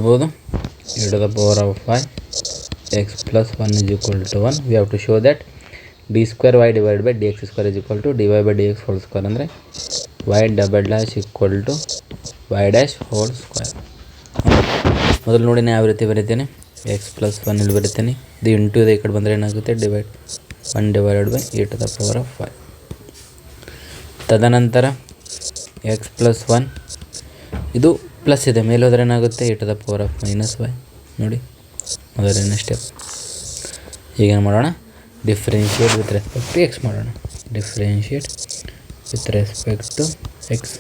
ನೋಡ್ಬೋದು e to the power of 5 x plus 1 is equal to 1. We have to show that d square y divided by dx square is equal to dy by dx whole square ಅಂದರೆ y double dash equal to y dash whole square. ಮೊದಲು ನೋಡಿ ನಾನು ಯಾವ ರೀತಿ ಬರೀತೇನೆ, X plus 1 ಇಲ್ಲಿ ಬರೀತೇನೆ, ಇದು into ಇದೆ, ಈ ಕಡೆ ಬಂದರೆ ಏನಾಗುತ್ತೆ divide 1 divided by e to the power of 5. ತದನಂತರ ಎಕ್ಸ್ ಪ್ಲಸ್ 1 ಇದು ಪ್ಲಸ್ ಇದೆ, ಮೇಲೆ ಹೋದರೆ ಏನಾಗುತ್ತೆ e to the power of minus y. ನೋಡಿ ಮೊದಲನೇ ಸ್ಟೆಪ್. ಈಗೇನು ಮಾಡೋಣ, differentiate with respect to X ಮಾಡೋಣ. Differentiate with respect to X.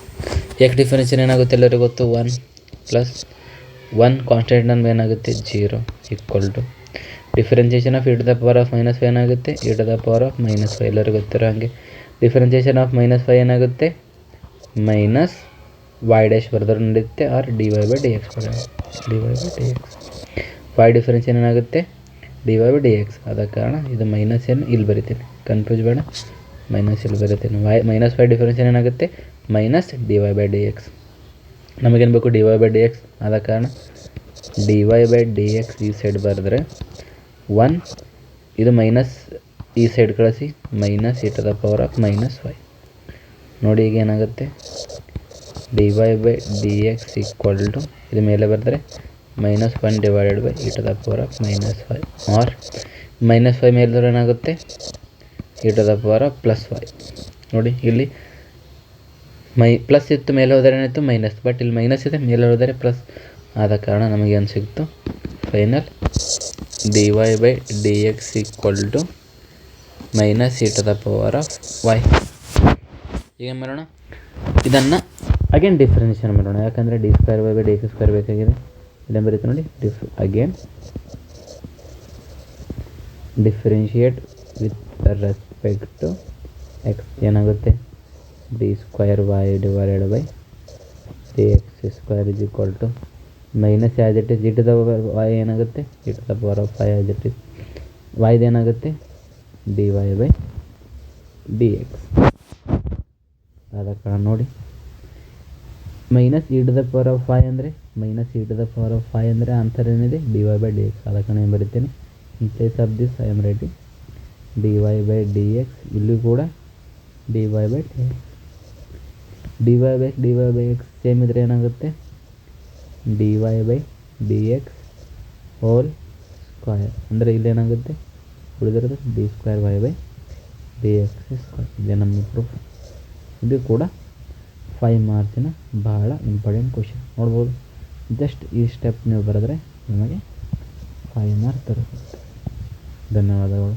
X differentiate ಏನಾಗುತ್ತೆ ಎಲ್ಲರಿಗೂ ಗೊತ್ತು, 1 ಪ್ಲಸ್ 1 ಕಾನ್ಸ್ಟೆಂಟ್ ನಮ್ಗೆ ಏನಾಗುತ್ತೆ 0 equal to differentiation of e to the power of minus y ಏನಾಗುತ್ತೆ e to the power of minus y. ಎಲ್ಲರಿಗೂ ಗೊತ್ತಿರೋ ಹಾಗೆ ಡಿಫ್ರೆನ್ಷಿಯೇಷನ್ ಆಫ್ ಮೈನಸ್ y ಏನಾಗುತ್ತೆ ಮೈನಸ್ y ಡ್ಯಾಶ್ ಬರೆದ್ರೆ ನಡೆಯುತ್ತೆ, ಆರ್ dy by dx ಬರೋಣ. dy by dx y differentiation ಏನಾಗುತ್ತೆ dy by dx. ಆದ ಕಾರಣ ಇದು ಮೈನಸ್ ಏನು ಇಲ್ಲಿ ಬರಿತೀನಿ, ಕನ್ಫ್ಯೂಸ್ ಬೇಡ, ಮೈನಸ್ ಇಲ್ಲಿ ಬರಿತೀನಿ. ಮೈನಸ್ y ಡಿಫ್ರೆನ್ಷಿಯೇಷನ್ ಏನಾಗುತ್ತೆ ಮೈನಸ್ dy by dx. ನಮಗೇನು ಬೇಕು dy by dx. ಆದ ಕಾರಣ dy by dx ಈ ಸೈಡ್ ಬರೆದ್ರೆ 1, ಇದು ಮೈನಸ್ ಈ ಸೈಡ್ ಕಳಿಸಿ minus e to the power of minus y. ನೋಡಿ ಈಗ ಏನಾಗುತ್ತೆ dy by dx equal to ಇದು ಮೇಲೆ ಬರೆದ್ರೆ minus 1 divided by e to the power of minus y, or minus y ಮೇಲಿದ್ರೆ ಏನಾಗುತ್ತೆ e to the power of plus y. ನೋಡಿ ಇಲ್ಲಿ ಪ್ಲಸ್ ಇತ್ತು, ಮೇಲೆ ಹೋದರೆ ಏನಾಯಿತು ಮೈನಸ್, ಬಟ್ ಇಲ್ಲಿ ಮೈನಸ್ ಇದೆ, ಮೇಲೆ ಹೋದರೆ ಪ್ಲಸ್. ಆದ ಕಾರಣ ನಮಗೇನು ಸಿಕ್ತು final dy by dx equal to minus e to the power of y. ಈಗ ಮಾಡೋಣ ಇದನ್ನು ಅಗೇನ್ ಡಿಫ್ರೆನ್ಷಿಯೇಷನ್ ಮಾಡೋಣ, ಯಾಕಂದರೆ D square by D X square ಬೇಕಾಗಿದೆ. ಇದೇನು ಬರೀತು ನೋಡಿ, again differentiate with respect to X ಏನಾಗುತ್ತೆ D square Y divided by D X square is equal to minus as it is e to the y ಏನಾಗುತ್ತೆ e to the power of 5 as it is ವೈದು ಏನಾಗುತ್ತೆ dy by dx. ಆದ ಕಾರಣ ನೋಡಿ minus e to the power of 5 ಅಂದರೆ minus e to the power of 5 ಅಂದರೆ answer ಏನಿದೆ dy by dx. ಆದ ಕಾರಣ ಏನು ಬರೀತೀನಿ, in place of this I am writing dy by dx. ಇಲ್ಲಿ ಕೂಡ dy by dx. dy by x same ಇದ್ರೆ ಏನಾಗುತ್ತೆ dy by dx whole square ಅಂದರೆ ಇಲ್ಲೇನಾಗುತ್ತೆ ಉಳಿದಿರೋದು D square Y by D X square. ಇದೇ ನಮ್ಮ ಪ್ರೂಫ್. ಇದು ಕೂಡ 5 ಮಾರ್ಕ್ಸಿನ ಬಹಳ ಇಂಪಾರ್ಟೆಂಟ್ ಕ್ವಶನ್. ನೋಡ್ಬೋದು, ಜಸ್ಟ್ ಈ ಸ್ಟೆಪ್ ನೀವು ಬರೆದ್ರೆ ನಿಮಗೆ 5 ಮಾರ್ಕ್ ತರುತ್ತೆ. ಧನ್ಯವಾದಗಳು.